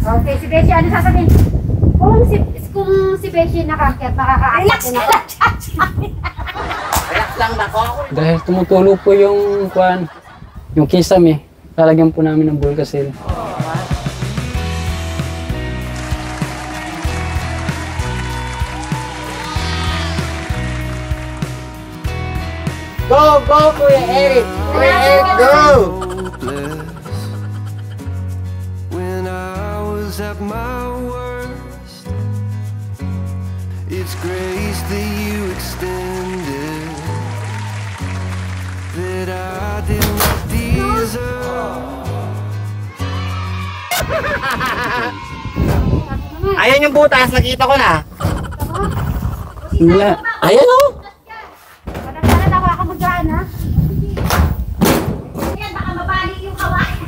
Okay, si Beshi, ano sasabihin? Kung si Beshi nakakit, makakaakit din ako. Relax lang ako. Dahil tumutulo po yung kwan, yung kisame, lalagyan po namin ng Volcasil. Go, go, Kuya Eric! Kuya Eric, go! When I was at my worst, it's grace that you extended that I did not deserve. Ayan yung butas, nakita ko na. Wala. Ayan o. Madam, nawa ka mag-gaan, ha? Yan, baka mabalik yung kawain.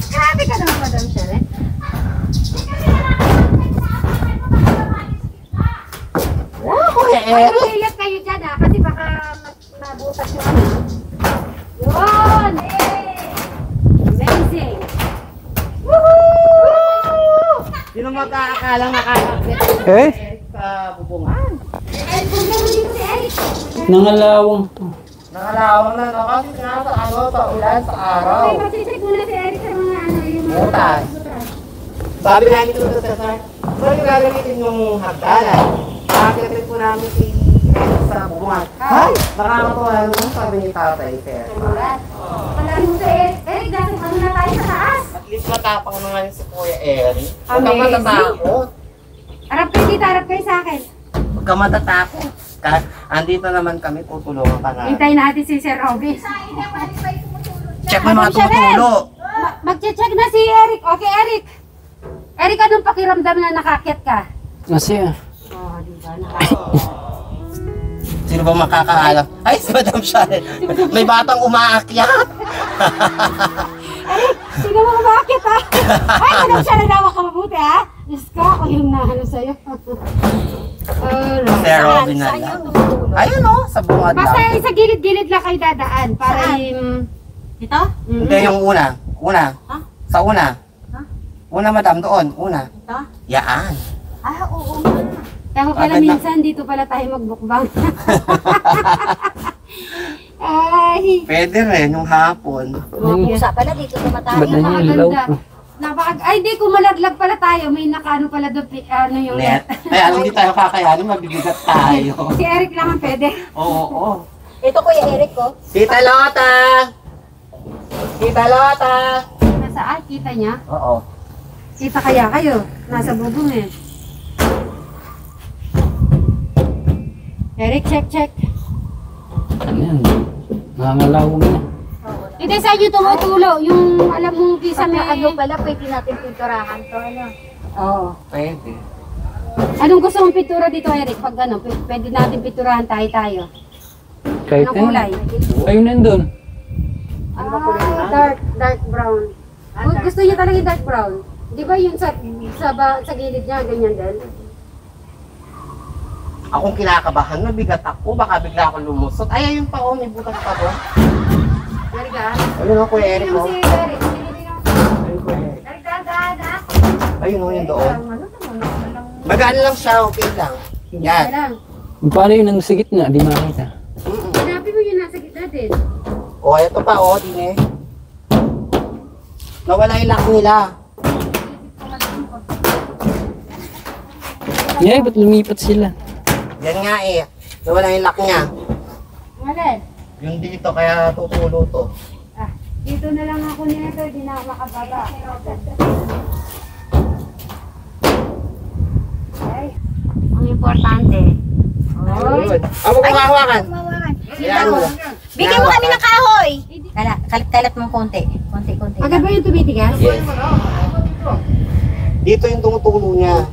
Grabe ka naman, Madam Sharon. Wow, Kuya Eric! Mag-iingat kayo dyan, ha? Kasi baka mabutas yung ano. Yun! Amazing! Woohoo! Sino mag-aakalang nakakakit Eh? sa bubungan? Eh, kung meron dito si Eric. Nangalawang to. Nakalawang na no kasi nasa ano, sa ulan, sa araw. Okay, mag-check muna si Eric sa mga ano, yung mga Butas. Sabi namin ito sa Cesar, so yung gagamitin yung hagdanan. Nakakilapit po namin si Eric sa bubungan. Hay! Nakakatawa naman sabi ni Tatay, sir. Palari mo si Eric. Eric, dahil ano na tayo sa taas. At least matapang na nga yun si Kuya Eric. Huwag ka Amazing. matatakot. Harap kayo dito, harap kayo sa akin. Huwag ka matatakot. Andito naman kami, tutulungan ka na. Hintayin natin si Sir Robby. Check mo yung mga tumutulo. Mag-check na si Eric. Okay, Eric. Eric, anong pakiramdam na nakakit ka? Masaya. Oh, di ba? Nakakit. Sino ba makakaalam? Ay, si Madam Sharon. May batang umaakyat. Eric, sino mo umakit, ha? Ay, Madam siya nanawa ka mabuti, ha? Diyos ko, ako yung nahalo sa'yo. Sir Robin na lang. Ayun o, sa bungad lang. Basta sa gilid-gilid lang kayo dadaan. Para yung... Ito? Hindi, yung una. Una. Ha? Sa una. Ha? Una, madam, doon. Una. Ito? Yaan. Ah, oo nga. Kaya pala Agad na- minsan dito pala tayo magbukbang. Ay. Pwede rin, yung hapon. Pusa pala dito sa matayo. Ba't na yung ilaw po? Ay, di, kung malaglag pala tayo, may nakaano pala doon, ano yung Net. Ay, alam, hindi tayo kakayanin, mabibigat tayo. Si Eric lang ang pwede. Oo, oo. Ito Kuya Eric ko. Tita Lota! Tita Lota! Nasaan? Kita niya? Oo. Kita kaya kayo? Nasa bubong eh. Eric, check. Ayan. Nangalawang na. Hindi sa inyo tumutulo. Yung alam mong kisa may... Ano pala, pwede natin pinturahan to, ano? Oo. Pwede. Anong gusto mong pintura dito, Eric? Pag ano, pwede natin pinturahan tayo. Kahit Anong kulay? Ayun nandun. Dark brown. Gusto niya talaga yung dark brown. Di ba yung sa gilid niya, ganyan din? Akong kinakabahan, mabigat ako, baka bigla ako lumusot. Ay, ayun pa, may butas pa doon. Eric, ah? Ayun o, Kuya Eric, Tingnan mo o. si Eric. Ayun, Kuya Eric. Eric, dada. Ayun o, yung doon. Magaan lang siya, okay lang. Yan. Lang. Paano yun ang sigit na? Di makita. Hanapin mo yung nasa gitna din. O, ito pa, o, din eh. Nawala yung lock nila. Yeah, ba't lumipat sila? Yan nga eh. Nawala yung lock niya. Alin? Yung dito, kaya tutulo to. Ah, dito na lang ako nito, hindi na ako makababa. Ay, ang importante. Ayun. Ako kung hawakan. Yan mo. Bigyan mo kami ng kahoy! Kalat mong konti. Konti. Agad ba yung tumitigas? Yes. Dito yung tumutulo niya.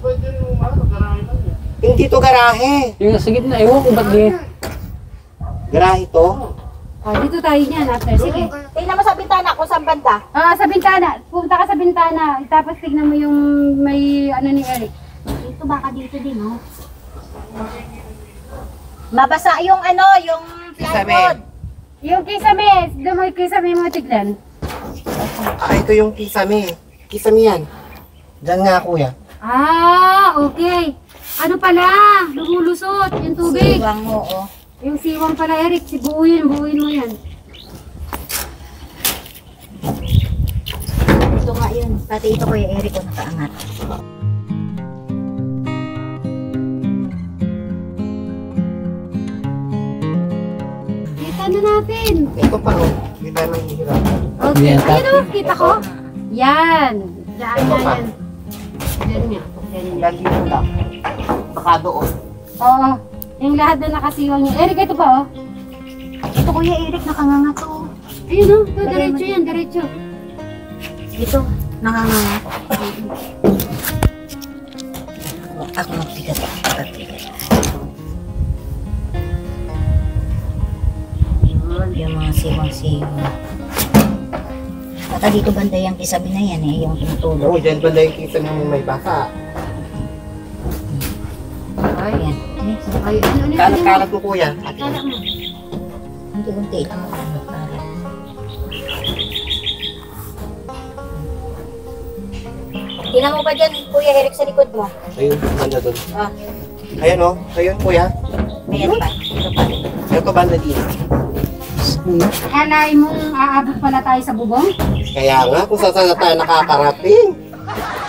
Hindi to garahe. Yung nasa gitna, ewan ko ba't di. Garahe to. Oh, dito tayo niyan after. Sige. Tingnan mo sa bintana kung saan banda. Ah, sa bintana. Punta ka sa bintana. Tapos tignan mo yung may ano ni Eric. Dito baka dito din, oh. Mabasa yung ano, yung Isabi. plywood. Yung kisame, doon mo yung kisame mo tignan. Ito yung kisame. Kisame yan. Diyan nga, kuya. Ah, okay. Ano pala? Lumulusot yung tubig. Siwang, oo. Yung siwang pala, Eric. Buuin mo yan. Ito nga yun. Pati ito Kuya Eric ko nakaangat. Kita na natin. Ito pa, oh. Hindi tayo mahihirapan. Okay. Yan, Ayun o, kita ko. Yan. Diyan Ito nga pa. yan. Diyan nga. Diyan nga. Hanggang dito lang. Baka doon. Oo. Yung lahat na nakasiwang niya. Eric, ito pa oh. Ito Kuya Eric nakanganga to. Ayun o. Ito, diretso yan. Diretso. Ito, nakanganga. Ako magtigas. Yung mga siwang-siwang. Baka dito banda yung kisabi na yan eh, yung tumutulog. Oo, dyan ba na yung kisame yung may basa? Ayan. Ay, ano na Kalat-kalat mo, kuya. Kalak mo. Unti-unti lang ang ano para. Tingnan mo ba dyan, Kuya Eric, sa likod mo? Ayun, banda doon. Ah, Ayan, oh. Ayun, kuya. ayan pa. Ito pa. Ito banda dito. Alay mong aabot pala tayo sa bubong? Kaya nga, kung saan na tayo nakakarating.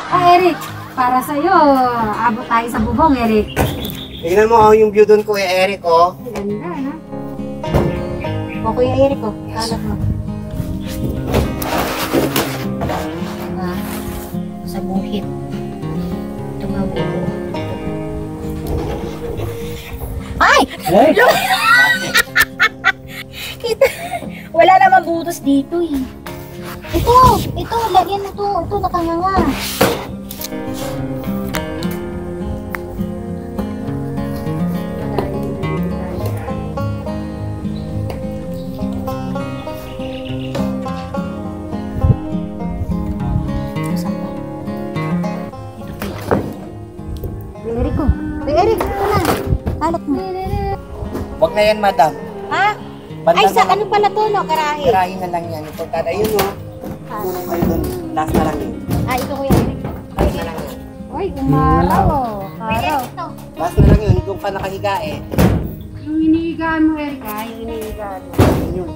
Ah, Eric, para sa'yo, abot tayo sa bubong, Eric. Tingnan mo, oh, yung view doon, kuya Eric, oh. Ganda, no? O, Kuya Eric, oh. Kalat mo. Ah, sa buhit. Ito nga, buhit. Ay! Ay! Kita, wala naman butas dito eh. Ito, lagyan mo to. Ito, nakanganga. Nasaan ba? Ito pa yun. Eric ko. Eric, ito na. Kalat mo. Wag na yan, madam. Ha? Banda Ay, sa na- ano pala to, no? Karahe. Tirahin na lang yan. Ito, kada yun, oh. Puno kayo doon. Last na lang yun. Ah, ito Kuya Eric. Last na lang yan. Uy, umaraw, oh. Araw. Ito. Last na lang yun. Doon ka nakahiga, eh. Yung inihigaan mo, Eric, ha? Yung inihigaan mo. Yun.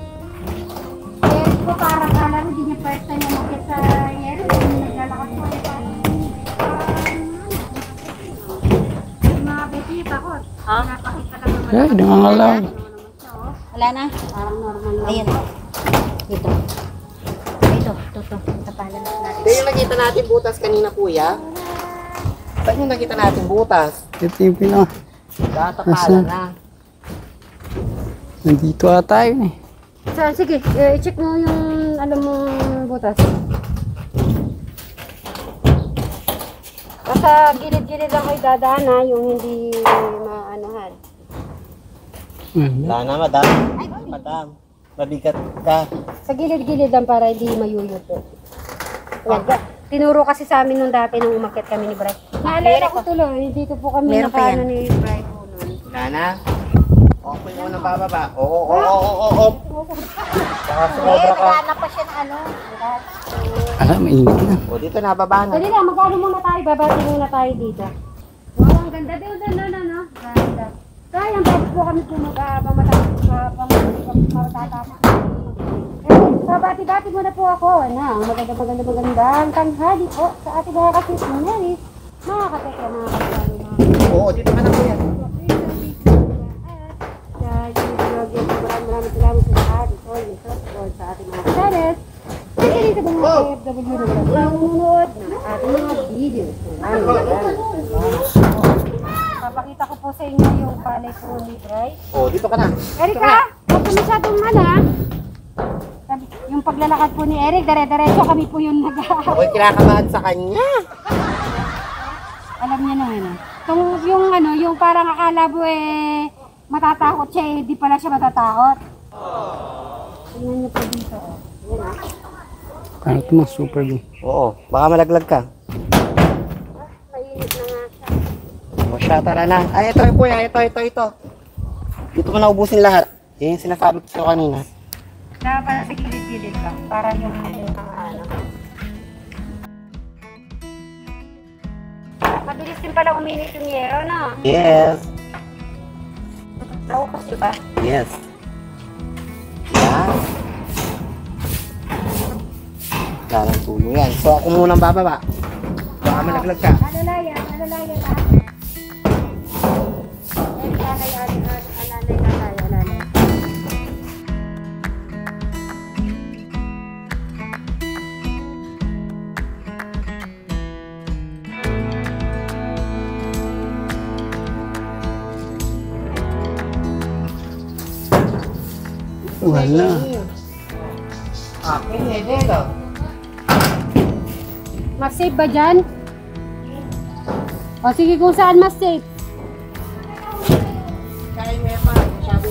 Eric ko, parang kala mo, di niya first time umakit sa Eric. Yung naglalakad ko, eh, parang... Yung mga beti, takot. Ha? Napakita lang naman. Ay, nangangalaw. Wala na? Parang normal lang. Ayan. Ito. Ito. Ito pala natin. Hindi yung nakita natin butas kanina, kuya. Saan yung nakita natin butas? Ito yung pinaka. Tatapala na. Nandito ata yun eh. Sige, i-check mo yung, alam mo, butas. Basta gilid-gilid lang kayo dadaan, ha? Yung hindi maanohan. Wala na, madam. Madam, mabigat ka. Sa gilid-gilid lang para hindi mayuyuto. Yan. Tinuro kasi sa amin nung dati nung umakyat kami ni Bray. Naalala ko tuloy, dito po kami Meron pa nakaano yan. ni Bray po nun. Wala na. Okay mo nang bababa. Oo. Baka sumobra ka. Wala pa siya ng ano. Ala, mainit na. O, dito nababa na. Dali lang, magkano muna tayo, babati muna tayo dito. Wow, ang ganda. No. Ganda. Kaya ang bago po kami po mag-aabang matatama. Babati-bati muna po ako. Magandang tanghali po sa ating mga kasisinaris. Mga katekla, mga kasalo, mga Oo, dito ka na, kuya. Maraming salamat sa lahat. Ito, sa ating mga kasares. Sige sa mga OFW na nanonood ng ating mga video. Papakita ko po sa inyo yung palay po ni Bray. Oo, dito ka na. Erika, huwag ka masyadong ha. Yung paglalakad po ni Eric, dare-diretso kami po yung Ako'y kinakabahan sa kanya. Alam niya naman eh. Yung parang akala mo matatakot siya di pala siya matatakot. Tingnan niyo po dito. Yan ah. Kaya ito mga super good. Oo, baka malaglag ka. Mainit na nga siya. O siya, tara na. Ay, ito yung kuya. Ito. Dito ko na ubusin lahat. Yan yung sinasabi ko kanina. Dapat sa gilid-gilid lang. Para yung ano. Mabilis din pala uminit yung yero, no? Yes. Naubos di ba? Yes. Yan. Dalang tulo yan. So, ako munang bababa. Baka malaglag ka. Alalaya lahat. Alalay. Wala. Akin, Hedel. Mas safe ba dyan? O sige kung saan mas safe.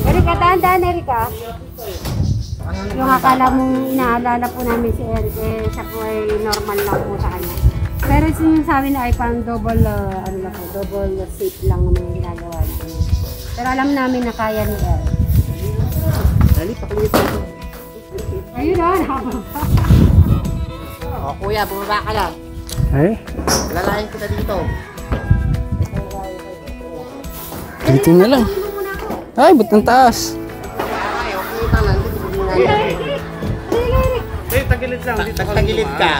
Erika, dahan-dahan Erika. Yung akala mong inaalala po namin si Eric, siya po ay normal lang po sa kanya. Pero sinasabi na ay parang double safe lang naman yung ginagawa niya. Pero alam namin na kaya ni Eric. Dali, pakilit ako. Ayun na, nakababa. O, kuya, bumaba ka lang. Ay, Lalayan kita dito. dito na lang. Ay, ba't ang taas? Ay, okay pa lang. Tagilid lang. Dito ka Tagilid ka.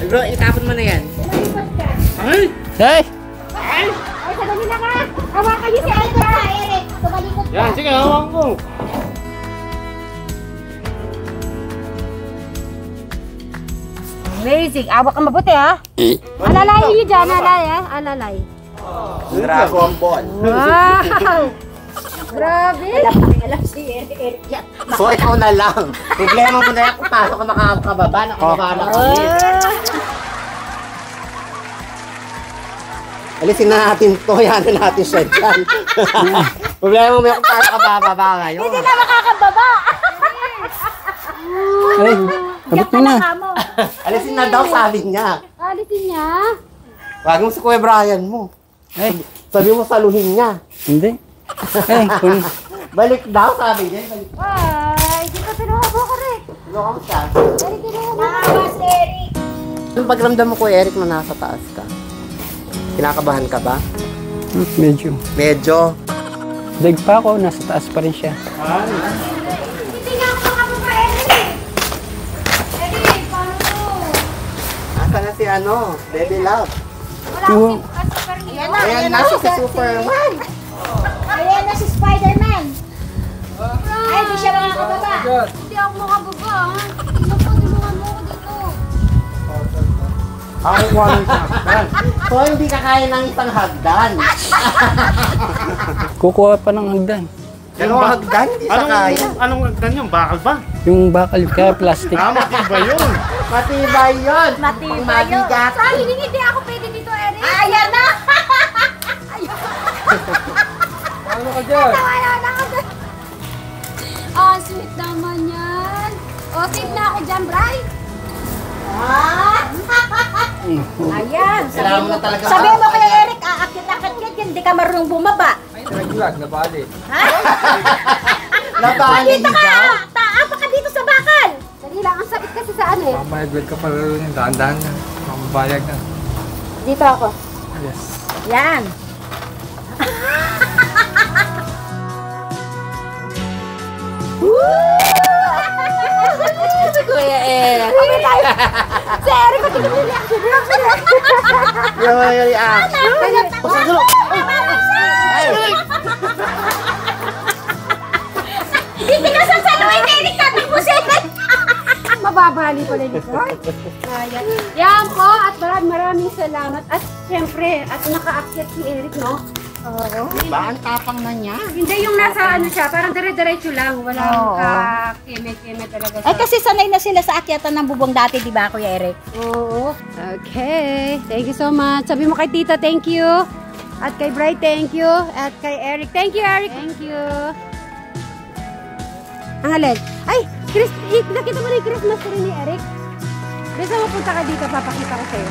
Bro, itapon mo na yan. Ay! Ay! Ay, sadali na ka! Hawakan niyo si Eric! Tumalikot ka! Yan, sige, hawak ko. Amazing! Awak ka mabuti ha! Alalay niyo dyan, alalay. Dragon Ball. Wow! Grabe! Alam si Eric yan. So, ikaw na lang. Problema mo na yan kung pasok ka makakababa. Nakababa na kami. Alisin na natin to. Yan na natin siya dyan. Problema mo yan kung pasok ka bababa ngayon. Hindi na makakababa. Ay, abot mo na. Alisin na daw, sabi niya. Alisin niya? Wag mo si Kuya Brian mo. Ay, Sabi mo saluhin niya. hindi. Ay, kung... Balik daw, sabi niya. Balik. Ay, di pa tinuhabo ko rin. Ano siya? Eric, tinuhabo ko. Nakawas Eric. Yung pagramdam mo, Kuya Eric, na nasa taas ka. Kinakabahan ka ba? Medyo. Medyo. Dag pa ako, nasa taas pa rin siya. Hindi nga ako makababa, Eric. Eric, paano to? Asa na si Baby Love? Wala akong super hero. Ayan na siya si Superman. Ayan na si Spider-Man. Ay, di siya makakababa. Hindi ako makababa. Tulungan mo ako dito. Ako ko ang hagdan. So, hindi ka kaya ng isang hagdan. Kukuha pa ng hagdan. Dalawang hagdan, hindi sa kaya. Anong agdan yung bakal ba? Yung bakal ka, plastic. Matibay yun. Matibay yun. Matibay Pang mabigat. Sa hindi ako pwede dito, Eric. Ayan na. Ano ka dyan? Wala na ako dyan. Ah, sweet naman yan. O, safe na ako dyan, Bri. Ayan. Kailangan mo na talaga. Sabi mo kay Eric, aakit-akit yan, hindi ka marunong bumaba. Nabali. Nabali Dito ka! daw. Taapa ka dito sa bakal! Dali lang, ang sakit kasi sa ano eh. Mamayagwid ka pala rin yung dahan-dahan na. Mamabayag na. Dito ako. Yes. Yan. Kuya Eric. Kami tayo. Si Eric, pati kami reaction. Yung reaction. Pasagulok. Hindi ka sasaluhin, Eric! Sabi mo si Eric! Mababali pala dito. Ayan. Yan po, at maraming salamat. At syempre, at nakaakyat si Eric, no? Oo. Ba, ang tapang na niya. Hindi yung nasa ano siya, parang dire-diretso lang. Walang keme-keme talaga siya. Ay, kasi sanay na sila sa akyatan ng bubong dati, di ba, Kuya Eric? Oo. Okay. Thank you so much. Sabi mo kay Tita, thank you. At kay Bright, thank you. At kay Eric, thank you, Eric. Thank you. Ang alin? Ay, nakita mo na yung Christmas tree ni Eric? Bisa mapunta ka dito, papakita ko sa'yo.